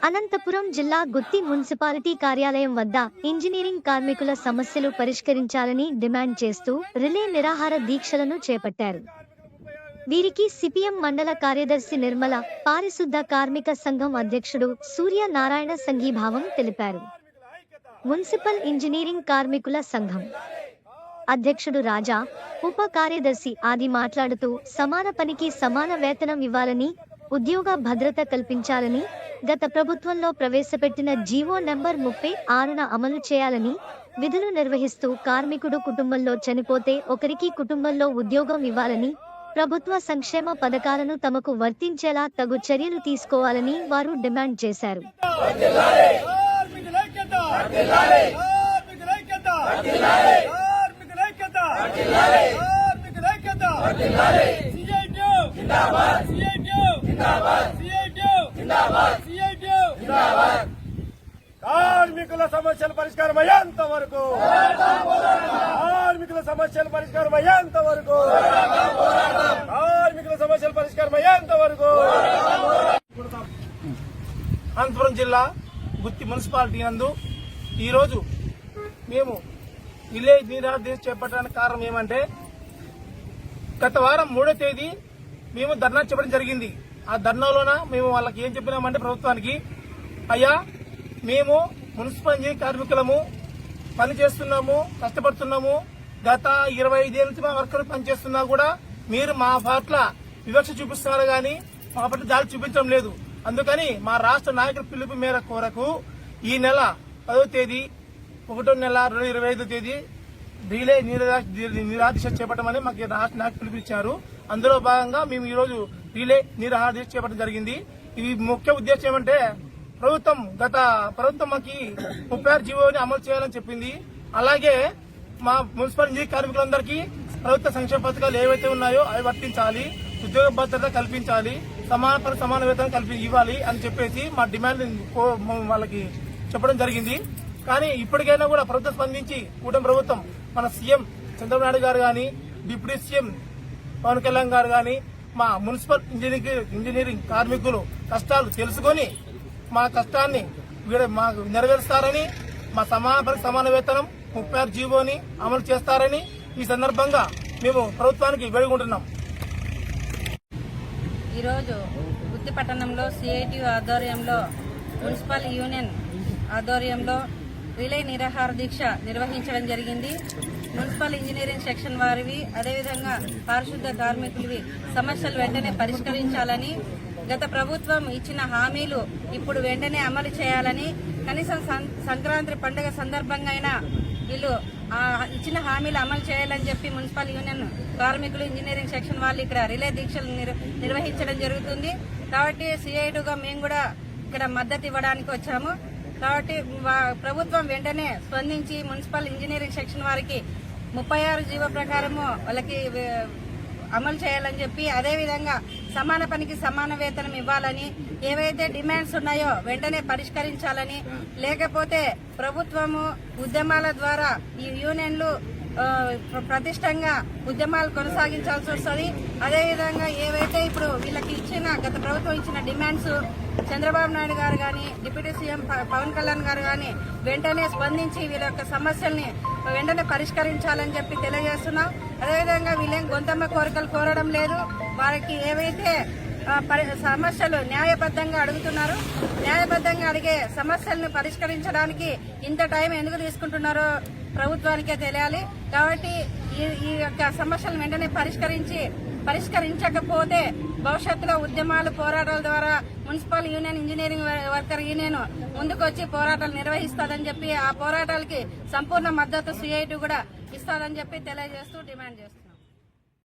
అనంతపురం జిల్లా గుత్తి మున్సిపాలిటీ కార్యాలయం వద్ద ఇంజనీరింగ్ కార్మికుల సమస్యలు పరిష్కరించాలని డిమాండ్ చేస్తూ రిలే నిరాహార దీక్షలను చేపట్టారు. వీరికి సిపిఎం మండల కార్యదర్శి నిర్మల, పారిశుద్ధ కార్మిక సంఘం అధ్యక్షుడు సూర్య నారాయణ సంఘీభావం తెలిపారు. మున్సిపల్ ఇంజనీరింగ్ కార్మికుల సంఘం అధ్యక్షుడు రాజా, ఉప కార్యదర్శి ఆది మాట్లాడుతూ సమాన పనికి సమాన వేతనం ఇవ్వాలని, ఉద్యోగ భద్రత కల్పించాలని, గత ప్రభుత్వంలో ప్రవేశపెట్టిన జీవో నంబర్ 36న అమలు చేయాలని, విధులు నిర్వహిస్తూ కార్మికుడు కుటుంబంలో చనిపోతే ఒకరికి కుటుంబంలో ఉద్యోగం ఇవ్వాలని, ప్రభుత్వ సంక్షేమ పథకాలను తమకు వర్తించేలా తగు చర్యలు తీసుకోవాలని వారు డిమాండ్ చేశారు. కార్మికుల సమస్యల పరిష్కారం అయ్యేంత వరకు, కార్మికుల సమస్యల పరిష్కారం అయ్యేంత వరకు, కార్మికుల సమస్యల పరిష్కారం అయ్యేంత వరకు. అనంతపురం జిల్లా గుత్తి మున్సిపాలిటీ నందు ఈరోజు మేము విలేజ్ నిరాహార దీక్ష చేపట్టడానికి కారణం ఏమంటే, గత వారం 3వ తేదీ మేము ధర్నా చెప్పడం జరిగింది. ఆ ధర్నాలోన మేము వాళ్ళకి ఏం చెప్పినామంటే, ప్రభుత్వానికి అయ్యా మేము మున్సిపల్ ఇంజనీరింగ్ కార్మికులము పని చేస్తున్నాము, కష్టపడుతున్నాము, గత 25 ఏళ్ళ నుంచి మా వర్కర్లు పనిచేస్తున్నా కూడా మీరు మా పట్ల వివక్ష చూపిస్తున్నారు కానీ మా పట్ల జాలి చూపించడం లేదు. అందుకని మా రాష్ట్ర నాయకుల పిలుపు మేర కోరకు ఈ నెల 10వ తేదీ 1వ నెల 2025వ తేదీ రిలే నిరాహార దీక్ష చేపట్టమని మాకు రాష్ట్ర నాయకులు పిలుపునిచ్చారు. అందులో భాగంగా మేము ఈ రోజు రిలే నిరాహార దీక్ష చేపట్టడం జరిగింది. ఈ ముఖ్య ఉద్దేశం ఏమంటే, గత ప్రభుత్వం మాకు 36 జీవోని అమలు చేయాలని చెప్పింది. అలాగే మా మున్సిపల్ ఇంజనీరింగ్ కార్మికులందరికీ ప్రభుత్వ సంక్షేమ పథకాలు ఏవైతే ఉన్నాయో అవి వర్తించాలి, ఉద్యోగ భద్రత కల్పించాలి, సమాన వేతనం ఇవ్వాలి అని చెప్పేసి మా డిమాండ్ వాళ్ళకి చెప్పడం జరిగింది. కానీ ఇప్పటికైనా కూడా ప్రభుత్వం స్పందించి, కూటమి ప్రభుత్వం మన సీఎం చంద్రబాబు నాయుడు గారు కానీ, డిప్యూటీ సీఎం పవన్ కళ్యాణ్ గారు కానీ మా మున్సిపల్ ఇంజనీరింగ్ కార్మికులు కష్టాలు తెలుసుకొని మా కష్టాన్ని మాకు నెరవేరుస్తారని, మా సమాన వేతనం 36 జీవోని అమలు చేస్తారని ఈ సందర్భంగా మేము ప్రభుత్వానికి వేడుకుంటున్నాం. ఈరోజు గుత్తి పట్టణంలో సిఐటి ఆధ్వర్యంలో, మున్సిపల్ యూనియన్ ఆధ్వర్యంలో రిలే నిరాహార దీక్ష నిర్వహించడం జరిగింది. మున్సిపల్ ఇంజనీరింగ్ సెక్షన్ వారివి, అదేవిధంగా పారిశుద్ధ కార్మికులవి సమస్యలు వెంటనే పరిష్కరించాలని, గత ప్రభుత్వం ఇచ్చిన హామీలు ఇప్పుడు వెంటనే అమలు చేయాలని, కనీసం సంక్రాంతి పండుగ సందర్భంగా అయినా వీళ్ళు ఇచ్చిన హామీలు అమలు చేయాలని చెప్పి మున్సిపల్ యూనియన్ కార్మికులు ఇంజనీరింగ్ సెక్షన్ వాళ్ళు ఇక్కడ రిలే దీక్షలు నిర్వహించడం జరుగుతుంది. కాబట్టి సిఐటిగా మేము కూడా ఇక్కడ మద్దతు ఇవ్వడానికి వచ్చాము. కాబట్టి ప్రభుత్వం వెంటనే స్పందించి మున్సిపల్ ఇంజనీరింగ్ సెక్షన్ వారికి 36 జీవో ప్రకారము వాళ్ళకి అమలు చేయాలని చెప్పి, అదేవిధంగా సమాన పనికి సమాన వేతనం ఇవ్వాలని, ఏవైతే డిమాండ్స్ ఉన్నాయో వెంటనే పరిష్కరించాలని, లేకపోతే ప్రభుత్వము ఉద్యమాల ద్వారా ఈ యూనియన్లు ప్రతిష్టంగా ఉద్యమాలు కొనసాగించాల్సి వస్తుంది. అదేవిధంగా ఏవైతే ఇప్పుడు వీళ్ళకి గత ప్రభుత్వం ఇచ్చిన డిమాండ్స్ చంద్రబాబు నాయుడు గారు కానీ, డిప్యూటీ సీఎం పవన్ కళ్యాణ్ గారు కానీ వెంటనే స్పందించి వీళ్ళ యొక్క సమస్యల్ని వెంటనే పరిష్కరించాలని చెప్పి తెలియజేస్తున్నాం. అదేవిధంగా వీళ్ళేం గొంతమ్మ కోరికలు కోరడం లేదు. వారికి ఏవైతే సమస్యలు న్యాయబద్ధంగా అడుగుతున్నారు, న్యాయబద్ధంగా అడిగే సమస్యలను పరిష్కరించడానికి ఇంత టైం ఎందుకు తీసుకుంటున్నారో ప్రభుత్వానికే తెలియాలి. కాబట్టి ఈ యొక్క సమస్యలను వెంటనే పరిష్కరించకపోతే భవిష్యత్తులో ఉద్యమాలు, పోరాటాల ద్వారా municipal union engineering worker union ముందుకొచ్చి పోరాటాలు నిర్వహిస్తాదని చెప్పి, ఆ పోరాటాలకి సంపూర్ణ మద్దతు సిఐటి కూడా ఇస్తాదని చెప్పి తెలియజేస్తూ డిమాండ్ చేస్తుంది.